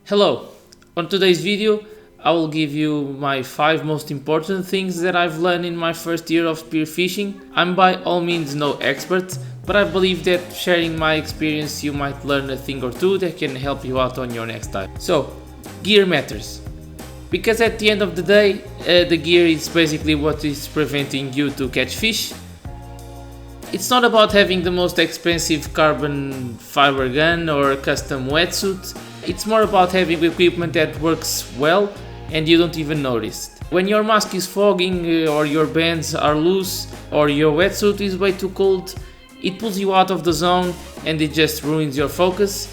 Hello, on today's video I will give you my 5 most important things that I've learned in my first year of spearfishing. I'm by all means no expert, but I believe that sharing my experience you might learn a thing or two that can help you out on your next dive. So, gear matters. Because at the end of the day, the gear is basically what is preventing you to catch fish. It's not about having the most expensive carbon fiber gun or custom wetsuit. It's more about having equipment that works well and you don't even notice. When your mask is fogging or your bands are loose or your wetsuit is way too cold, it pulls you out of the zone and it just ruins your focus.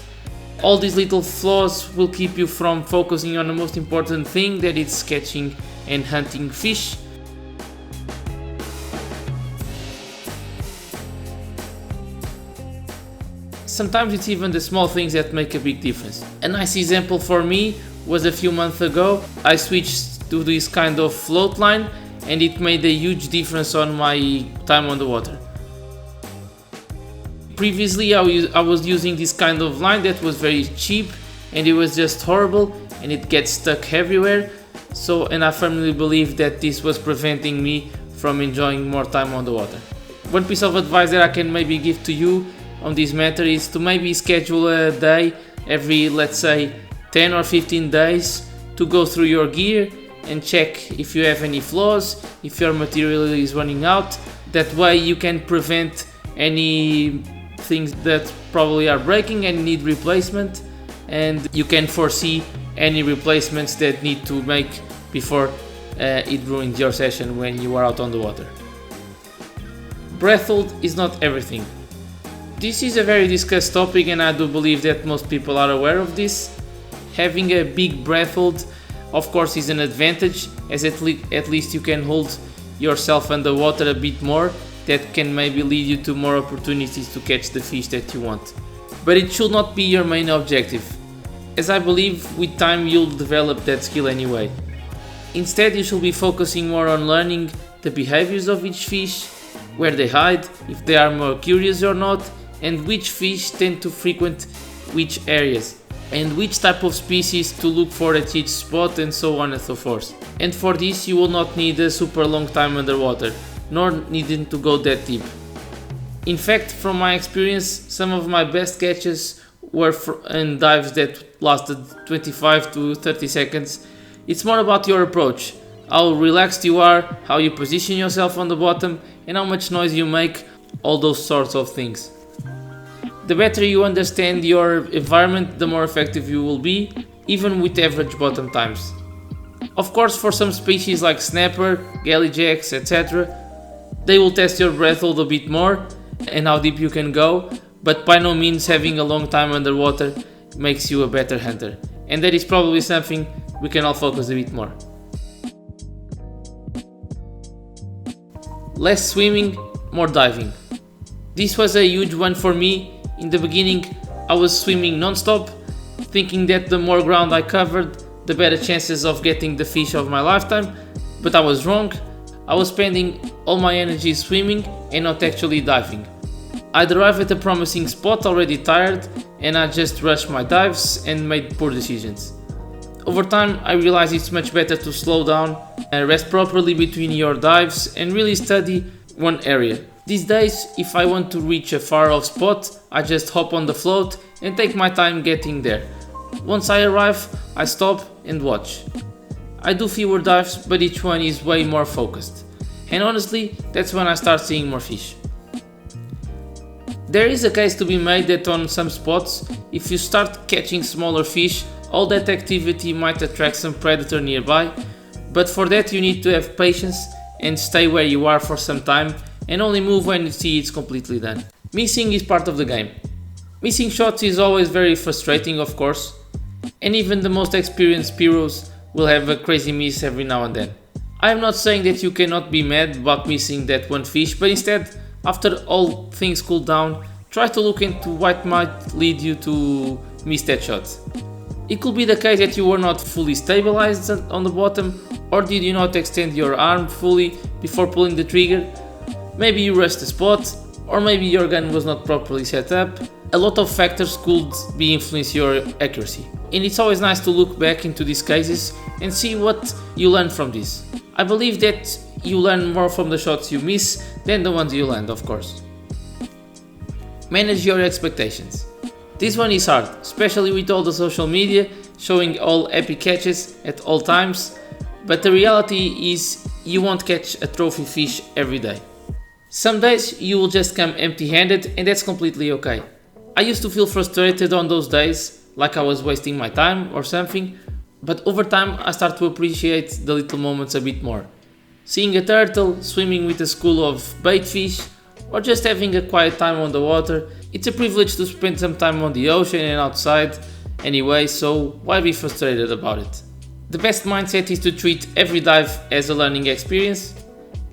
All these little flaws will keep you from focusing on the most important thing, that is catching and hunting fish. Sometimes it's even the small things that make a big difference. A nice example for me was a few months ago. I switched to this kind of float line and it made a huge difference on my time on the water. Previously I was using this kind of line that was very cheap and it was just horrible and it gets stuck everywhere. And I firmly believe that this was preventing me from enjoying more time on the water. One piece of advice that I can maybe give to you on this matter is to maybe schedule a day every, let's say, 10 or 15 days to go through your gear and check if you have any flaws, if your material is running out. That way you can prevent any things that probably are breaking and need replacement, and you can foresee any replacements that need to make before it ruins your session when you are out on the water. Breath hold is not everything. This is a very discussed topic and I do believe that most people are aware of this. Having a big breath hold of course is an advantage, as at least you can hold yourself underwater a bit more. That can maybe lead you to more opportunities to catch the fish that you want. But it should not be your main objective, as I believe with time you'll develop that skill anyway. Instead you should be focusing more on learning the behaviors of each fish, where they hide, if they are more curious or not, and which fish tend to frequent which areas, and which type of species to look for at each spot, and so on and so forth. And for this you will not need a super long time underwater, nor needing to go that deep. In fact, from my experience, some of my best catches were in dives that lasted 25 to 30 seconds. It's more about your approach, how relaxed you are, how you position yourself on the bottom, and how much noise you make, all those sorts of things. The better you understand your environment, the more effective you will be, even with average bottom times. Of course, for some species like snapper, galleyjacks, etc., they will test your breath hold a bit more and how deep you can go, but by no means having a long time underwater makes you a better hunter. And that is probably something we can all focus a bit more. Less swimming, more diving. This was a huge one for me. In the beginning I was swimming non-stop, thinking that the more ground I covered, the better chances of getting the fish of my lifetime, but I was wrong. I was spending all my energy swimming and not actually diving. I'd arrive at a promising spot already tired and I just rushed my dives and made poor decisions. Over time I realized it's much better to slow down and rest properly between your dives and really study one area. These days, if I want to reach a far off spot, I just hop on the float and take my time getting there. Once I arrive, I stop and watch. I do fewer dives, but each one is way more focused. And honestly, that's when I start seeing more fish. There is a case to be made that on some spots, if you start catching smaller fish, all that activity might attract some predator nearby, but for that you need to have patience and stay where you are for some time and only move when you see it's completely done. Missing is part of the game. Missing shots is always very frustrating, of course, and even the most experienced Spearos will have a crazy miss every now and then. I am not saying that you cannot be mad about missing that one fish, but instead, after all things cool down, try to look into what might lead you to miss that shot. It could be the case that you were not fully stabilized on the bottom, or did you not extend your arm fully before pulling the trigger. Maybe you rushed the spot, or maybe your gun was not properly set up. A lot of factors could be influence your accuracy. and it's always nice to look back into these cases and see what you learn from this. I believe that you learn more from the shots you miss than the ones you land, of course. Manage your expectations. This one is hard, especially with all the social media showing all epic catches at all times, but the reality is you won't catch a trophy fish every day. Some days you will just come empty-handed, and that's completely okay. I used to feel frustrated on those days, like I was wasting my time or something, but over time I start to appreciate the little moments a bit more. Seeing a turtle, swimming with a school of bait fish, or just having a quiet time on the water, it's a privilege to spend some time on the ocean and outside anyway, so why be frustrated about it? The best mindset is to treat every dive as a learning experience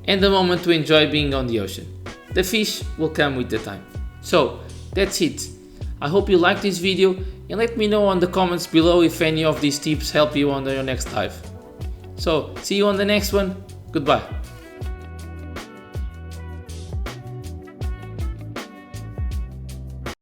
and a moment to enjoy being on the ocean. The fish will come with the time. So, that's it. I hope you liked this video and let me know on the comments below if any of these tips help you on your next dive. So, see you on the next one. Goodbye.